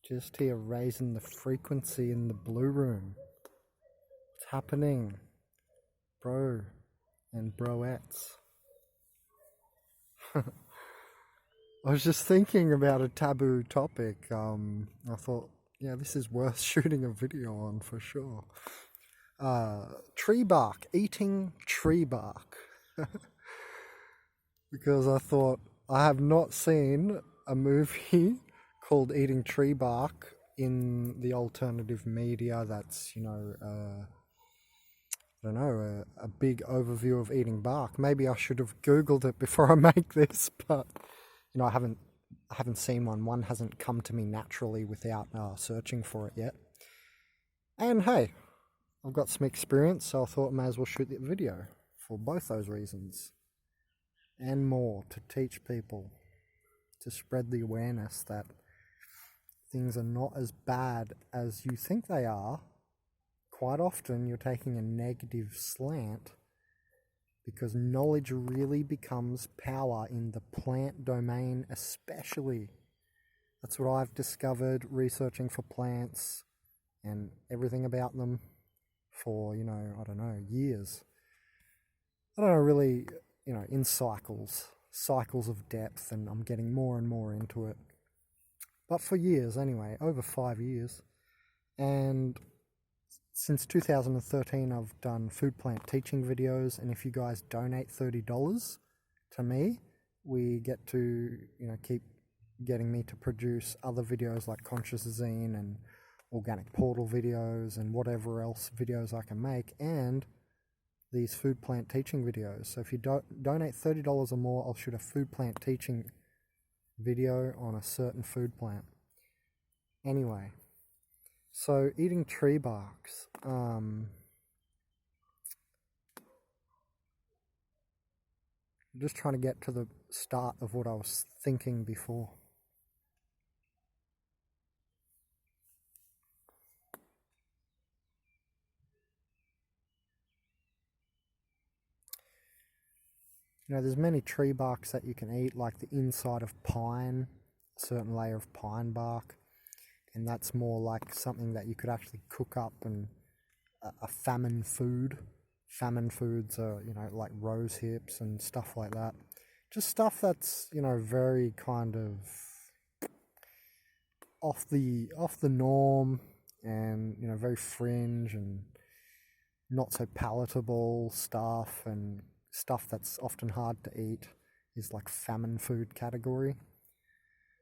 Just here raising the frequency in the blue room. What's happening, bro and broettes? I was just thinking about a taboo topic. I thought, yeah, this is worth shooting a video on for sure. Tree bark, eating tree bark. Because I thought, I have not seen a movie called Eating Tree Bark in the alternative media that's, a big overview of eating bark. Maybe I should have Googled it before I make this, but, I haven't seen one. One hasn't come to me naturally without searching for it yet. And hey, I've got some experience, so I thought I may as well shoot the video for both those reasons. And more, to teach people, to spread the awareness that things are not as bad as you think they are. Quite often you're taking a negative slant because knowledge really becomes power in the plant domain especially. That's what I've discovered researching for plants and everything about them for, years. I don't know, really, in cycles of depth, and I'm getting more and more into it. But for years anyway, over 5 years. And since 2013, I've done food plant teaching videos, and if you guys donate $30 to me, we get to, keep getting me to produce other videos like consciousazine and organic portal videos and whatever else videos I can make, and these food plant teaching videos. So if you donate $30 or more, I'll shoot a food plant teaching video on a certain food plant. Anyway, so eating tree barks. Just trying to get to the start of what I was thinking before. There's many tree barks that you can eat, like the inside of pine, a certain layer of pine bark, and that's more like something that you could actually cook up and a famine food. Famine foods are, like rose hips and stuff like that. Just stuff that's, very kind of off the norm and, very fringe and not so palatable stuff, and stuff that's often hard to eat is like famine food category.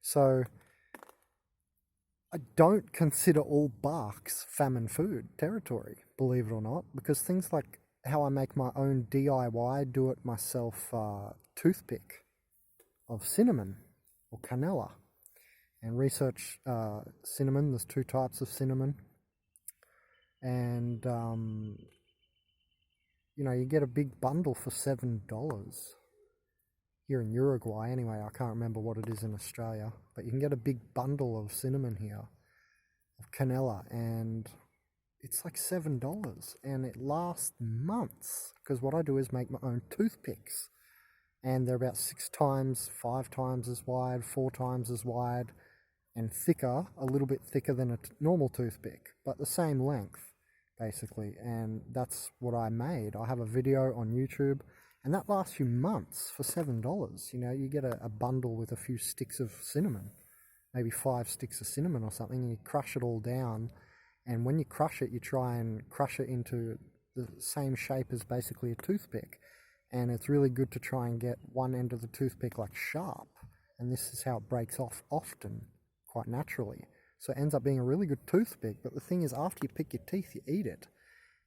So I don't consider all barks famine food territory, believe it or not, because things like how I make my own DIY, do it myself toothpick of cinnamon or canela, and research cinnamon. There's 2 types of cinnamon, and you get a big bundle for $7 here in Uruguay. Anyway, I can't remember what it is in Australia, but you can get a big bundle of cinnamon here, of canela, and it's like $7, and it lasts months, because what I do is make my own toothpicks, and they're about 6 times, 5 times as wide, 4 times as wide, and thicker, a little bit thicker than a normal toothpick, but the same length, basically. And that's what I made. I have a video on YouTube, and that lasts you months for $7. You get a bundle with a few sticks of cinnamon, maybe 5 sticks of cinnamon or something, and you crush it all down. And when you crush it, you try and crush it into the same shape as basically a toothpick. And it's really good to try and get one end of the toothpick like sharp. And this is how it breaks off often, quite naturally. So it ends up being a really good toothpick. But the thing is, after you pick your teeth, you eat it.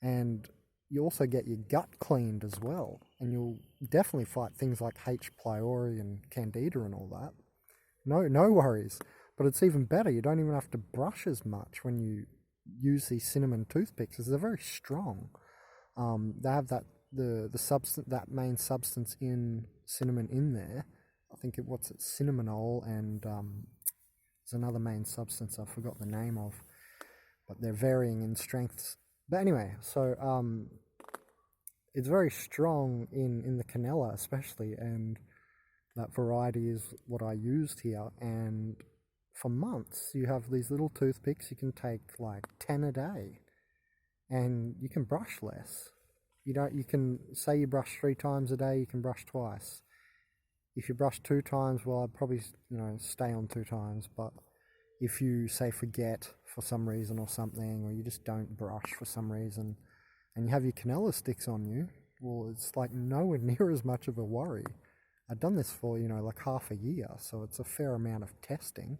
And you also get your gut cleaned as well. And you'll definitely fight things like H. pylori and candida and all that. No worries. But it's even better. You don't even have to brush as much when you use these cinnamon toothpicks, because they're very strong. They have the substance, that main substance in cinnamon in there. I think cinnamon, and there's another main substance I forgot the name of, but they're varying in strengths. But anyway, so it's very strong in the canela especially, and that variety is what I used here. And for months you have these little toothpicks. You can take like 10 a day, and you can brush less. You can say you brush 3 times a day, you can brush twice. If you brush 2 times, well, I'd probably, stay on 2 times. But if you say forget for some reason or something, or you just don't brush for some reason, and you have your cannella sticks on you, well, it's like nowhere near as much of a worry. I've done this for, like half a year, so it's a fair amount of testing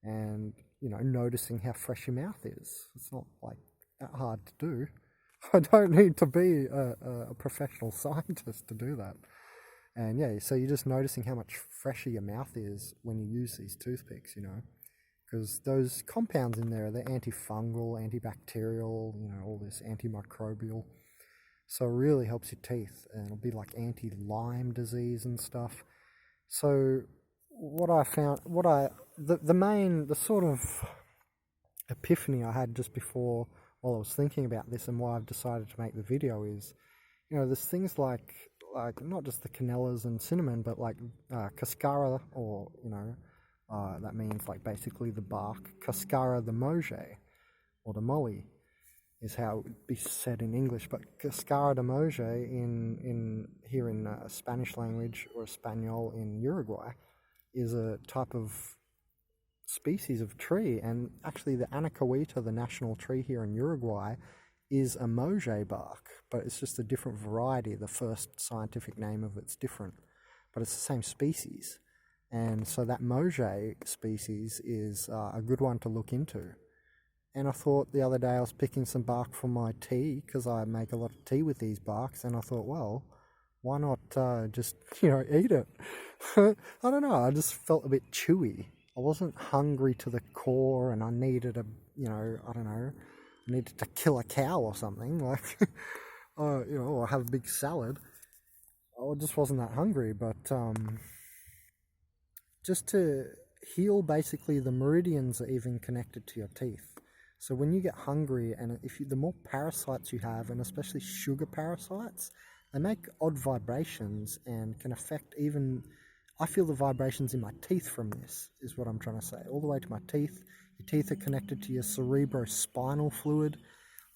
and, noticing how fresh your mouth is. It's not like that hard to do. I don't need to be a professional scientist to do that. And yeah, so you're just noticing how much fresher your mouth is when you use these toothpicks, because those compounds in there, they're antifungal, antibacterial, all this antimicrobial. So it really helps your teeth, and it'll be like anti-Lyme disease and stuff. So what I found, the sort of epiphany I had just before, while I was thinking about this and why I've decided to make the video is, there's things like not just the canellas and cinnamon, but like cascara, or, that means like basically the bark, cascara de moje, or the moly, is how it would be said in English. But cascara de moje here in Spanish language, or Espanol in Uruguay, is a type of species of tree. And actually the anacahuita, the national tree here in Uruguay, is a moje bark, but it's just a different variety. The first scientific name of it's different, but it's the same species. And so that moje species is a good one to look into. And I thought the other day I was picking some bark for my tea, because I make a lot of tea with these barks, and I thought, well, why not just, eat it? I don't know, I just felt a bit chewy. I wasn't hungry to the core, and I needed I needed to kill a cow or something, like, or have a big salad. I just wasn't that hungry, but just to heal, basically, the meridians are even connected to your teeth. So when you get hungry, and the more parasites you have, and especially sugar parasites, they make odd vibrations and can affect even... I feel the vibrations in my teeth from this, is what I'm trying to say. All the way to my teeth. Your teeth are connected to your cerebrospinal fluid.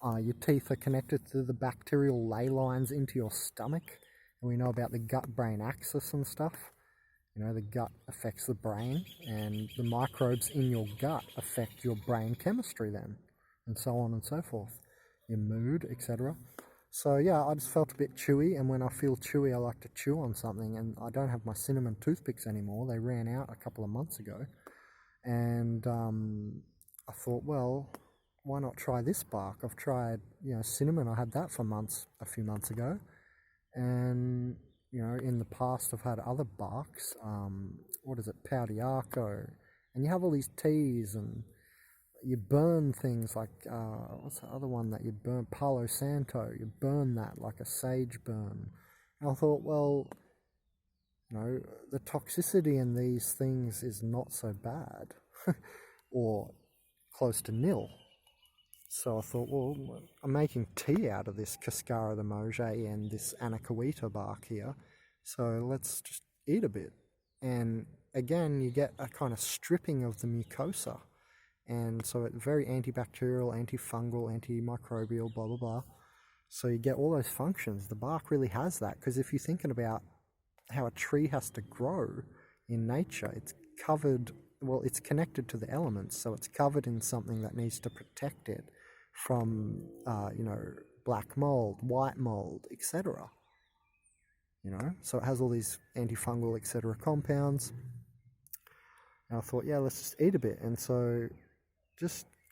Your teeth are connected to the bacterial ley lines into your stomach. And we know about the gut-brain axis and stuff. The gut affects the brain, and the microbes in your gut affect your brain chemistry then, and so on and so forth. Your mood, etc. So yeah, I just felt a bit chewy, and when I feel chewy, I like to chew on something, and I don't have my cinnamon toothpicks anymore. They ran out a couple of months ago. And I thought, well, why not try this bark? I've tried, cinnamon. I had that for months, a few months ago. And, in the past I've had other barks. Paudiaco. And you have all these teas, and you burn things like, what's the other one that you burn? Palo Santo. You burn that like a sage burn. And I thought, well, the toxicity in these things is not so bad, or close to nil. So I thought, well, I'm making tea out of this cascara de moje and this anacahuita bark here, so let's just eat a bit. And again, you get a kind of stripping of the mucosa, and so it's very antibacterial, antifungal, antimicrobial, blah, blah, blah. So you get all those functions. The bark really has that, because if you're thinking about how a tree has to grow in nature, it's covered, it's connected to the elements, so it's covered in something that needs to protect it from, black mold, white mold, etc. So it has all these antifungal, etc. compounds. And I thought, yeah, let's just eat a bit. And so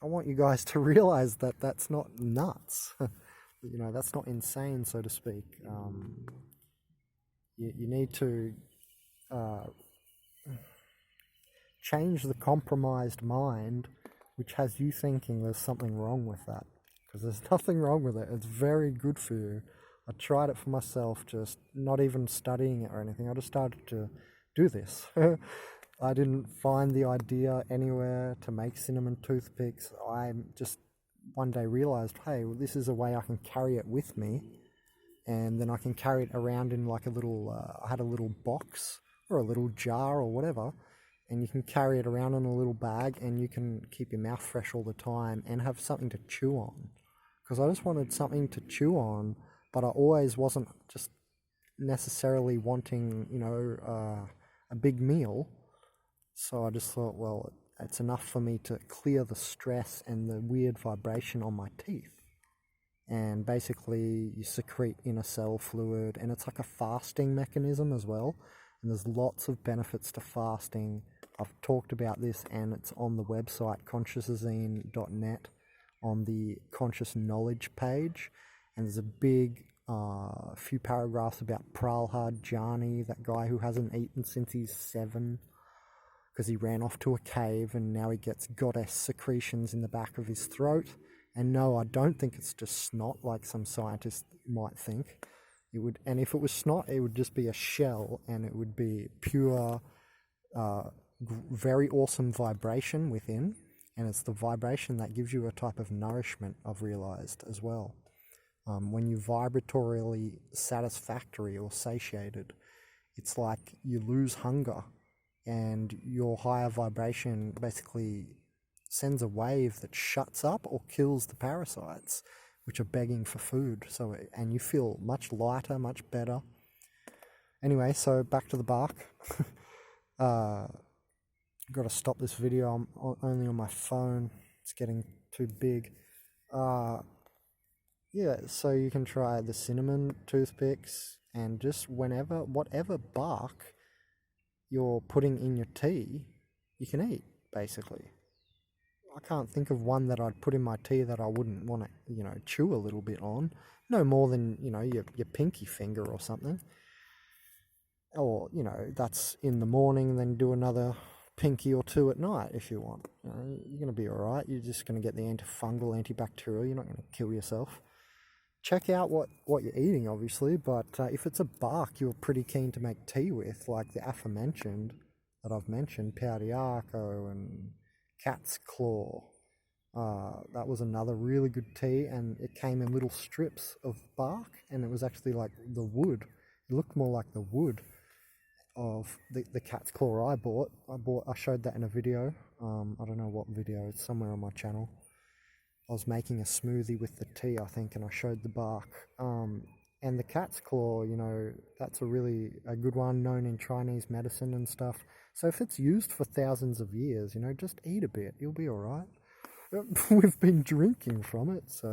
I want you guys to realize that that's not nuts. That's not insane, so to speak. You need to change the compromised mind, which has you thinking there's something wrong with that, because there's nothing wrong with it. It's very good for you. I tried it for myself, just not even studying it or anything. I just started to do this. I didn't find the idea anywhere to make cinnamon toothpicks. I just one day realized, hey, well, this is a way I can carry it with me, and then I can carry it around in like a little, I had a little box or a little jar or whatever, and you can carry it around in a little bag, and you can keep your mouth fresh all the time and have something to chew on. Because I just wanted something to chew on, but I always wasn't just necessarily wanting, a big meal. So I just thought, well, it's enough for me to clear the stress and the weird vibration on my teeth. And basically you secrete inner cell fluid, and it's like a fasting mechanism as well. And there's lots of benefits to fasting. I've talked about this, and it's on the website consciousazine.net on the conscious knowledge page. And there's a big few paragraphs about Prahlad Jani, that guy who hasn't eaten since he's 7 because he ran off to a cave, and now he gets goddess secretions in the back of his throat. And no, I don't think it's just snot like some scientists might think. It would, and if it was snot, it would just be a shell, and it would be pure, very awesome vibration within. And it's the vibration that gives you a type of nourishment, I've realized as well. When you're vibratorily satisfactory or satiated, it's like you lose hunger, and your higher vibration basically sends a wave that shuts up or kills the parasites which are begging for food. So, and you feel much lighter, much better. Anyway, so back to the bark. Got to stop this video. I'm only on my phone. It's getting too big. Yeah, so you can try the cinnamon toothpicks, and just whatever bark you're putting in your tea, you can eat, basically. I can't think of one that I'd put in my tea that I wouldn't want to, chew a little bit on. No more than, your pinky finger or something. Or, that's in the morning, then do another pinky or 2 at night if you want. You're going to be all right. You're just going to get the antifungal, antibacterial. You're not going to kill yourself. Check out what you're eating, obviously, but if it's a bark you're pretty keen to make tea with, like the aforementioned that I've mentioned, Paudiarco and cat's claw. That was another really good tea, and it came in little strips of bark, and it was actually like the wood. It looked more like the wood of the cat's claw I bought. I showed that in a video. I don't know what video. It's somewhere on my channel. I was making a smoothie with the tea, I think, and I showed the bark. And the cat's claw, that's a good one, known in Chinese medicine and stuff. So if it's used for thousands of years, just eat a bit. You'll be all right. We've been drinking from it, so,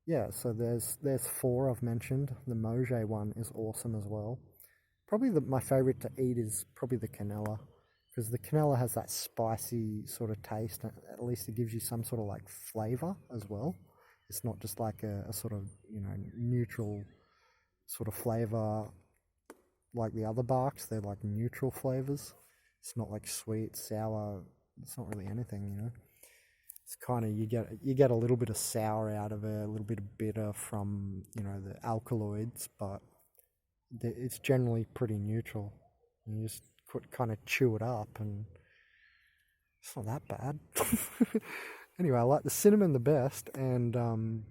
yeah, so there's 4 I've mentioned. The Moje one is awesome as well. Probably my favorite to eat is probably the canela, because the canela has that spicy sort of taste. At least it gives you some sort of like flavor as well. It's not just like a sort of, neutral sort of flavor like the other barks. They're like neutral flavors. It's not like sweet, sour. It's not really anything, It's kind of, you get a little bit of sour out of it, a little bit of bitter from, the alkaloids, but it's generally pretty neutral. You just kind of chew it up, and it's not that bad. Anyway, I like the cinnamon the best, and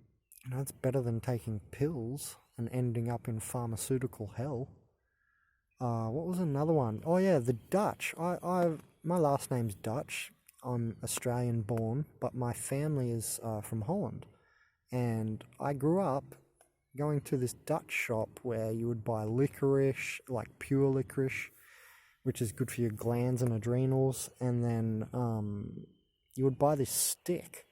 it's better than taking pills and ending up in pharmaceutical hell. What was another one? Oh yeah, the Dutch. My last name's Dutch. I'm Australian born, but my family is from Holland, and I grew up going to this Dutch shop where you would buy licorice, like pure licorice, which is good for your glands and adrenals, and then you would buy this stick.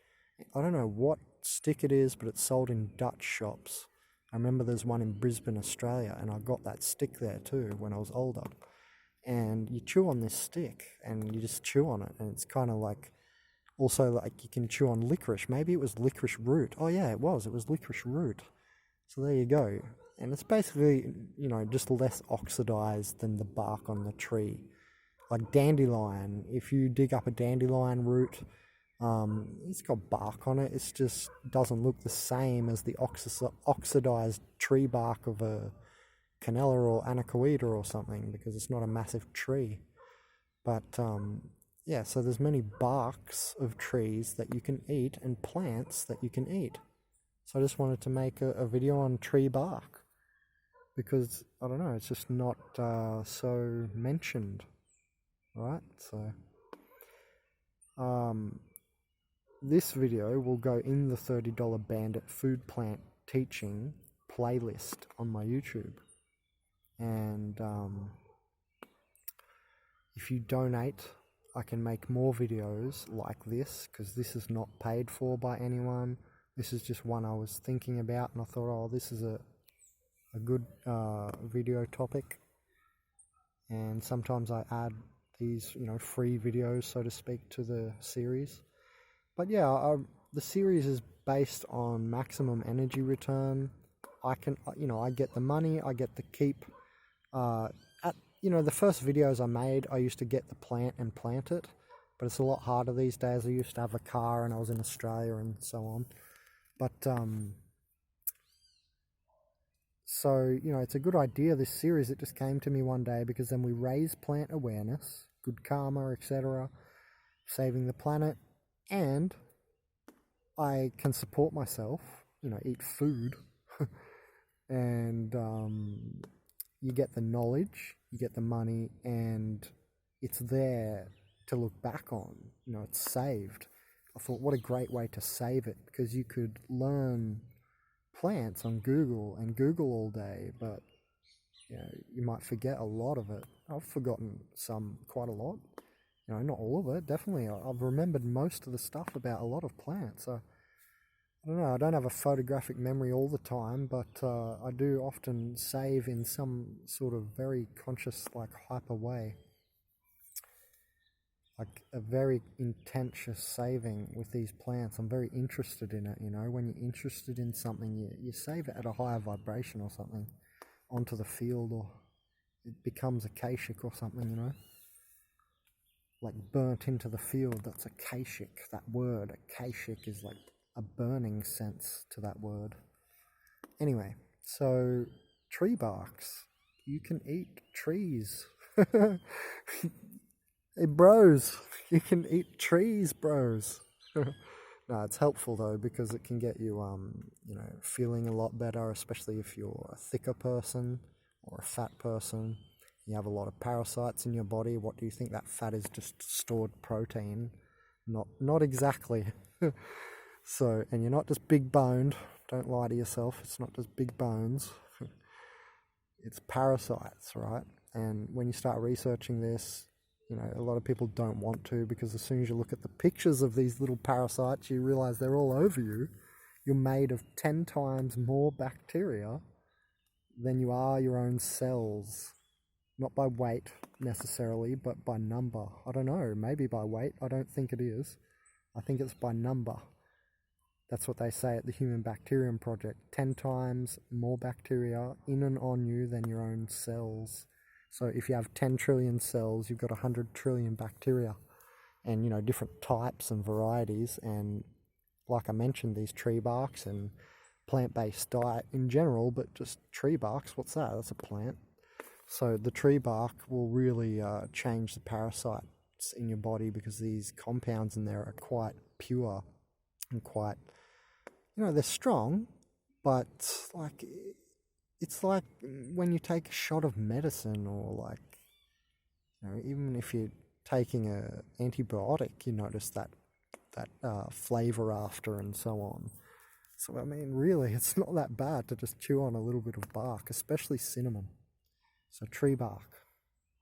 I don't know what stick it is, but it's sold in Dutch shops. I remember there's one in Brisbane, Australia, and I got that stick there too when I was older. And you chew on this stick, and you just chew on it, and it's kind of like, also like you can chew on licorice. Maybe it was licorice root. Oh yeah, it was licorice root. So there you go. And it's basically, just less oxidized than the bark on the tree. Like dandelion, if you dig up a dandelion root, it's got bark on it. It just doesn't look the same as the oxidized tree bark of a canela or anacoida or something, because it's not a massive tree. But yeah, so there's many barks of trees that you can eat and plants that you can eat. So I just wanted to make a video on tree bark, because I don't know, it's just not so mentioned right? So this video will go in the $30 Bandit food plant teaching playlist on my YouTube. And if you donate, I can make more videos like this, because this is not paid for by anyone. This is just one I was thinking about, and I thought, oh, this is a good video topic. And sometimes I add these, free videos, so to speak, to the series. But yeah, the series is based on maximum energy return. I get the money, I get the keep. The first videos I made, I used to get the plant and plant it, but it's a lot harder these days. I used to have a car and I was in Australia and so on. But, so, it's a good idea, this series. It just came to me one day, because then we raise plant awareness, good karma, etc., saving the planet, and I can support myself, eat food, and you get the knowledge, you get the money, and it's there to look back on. It's saved. I thought, what a great way to save it, because you could learn plants on Google and Google all day, but you might forget a lot of it. I've forgotten quite a lot. Not all of it, definitely. I've remembered most of the stuff about a lot of plants. So I don't know, I don't have a photographic memory all the time, but I do often save in some sort of very conscious, hyper way. Like a very intensious saving with these plants. I'm very interested in it, when you're interested in something, you save it at a higher vibration or something onto the field, or it becomes akashic or something, like burnt into the field. That's akashic. That word akashic is like a burning sense to that word. Anyway, so tree barks, you can eat trees. Hey bros, you can eat trees, bros. No, it's helpful though, because it can get you feeling a lot better, especially if you're a thicker person or a fat person. You have a lot of parasites in your body. What do you think? That fat is just stored protein? Not exactly. So, and you're not just big boned. Don't lie to yourself. It's not just big bones. It's parasites, right? And when you start researching this, a lot of people don't want to, because as soon as you look at the pictures of these little parasites, you realize they're all over you. You're made of 10 times more bacteria than you are your own cells. Not by weight necessarily, but by number. I don't know, maybe by weight. I don't think it is. I think it's by number. That's what they say at the Human Bacterium Project. 10 times more bacteria in and on you than your own cells. So if you have 10 trillion cells, you've got 100 trillion bacteria. And, different types and varieties. And like I mentioned, these tree barks and plant-based diet in general, but just tree barks, what's that? That's a plant. So the tree bark will really change the parasites in your body, because these compounds in there are quite pure and quite, they're strong, but it's like when you take a shot of medicine, or even if you're taking an antibiotic, you notice that flavor after and so on. So really, it's not that bad to just chew on a little bit of bark, especially cinnamon. So tree bark.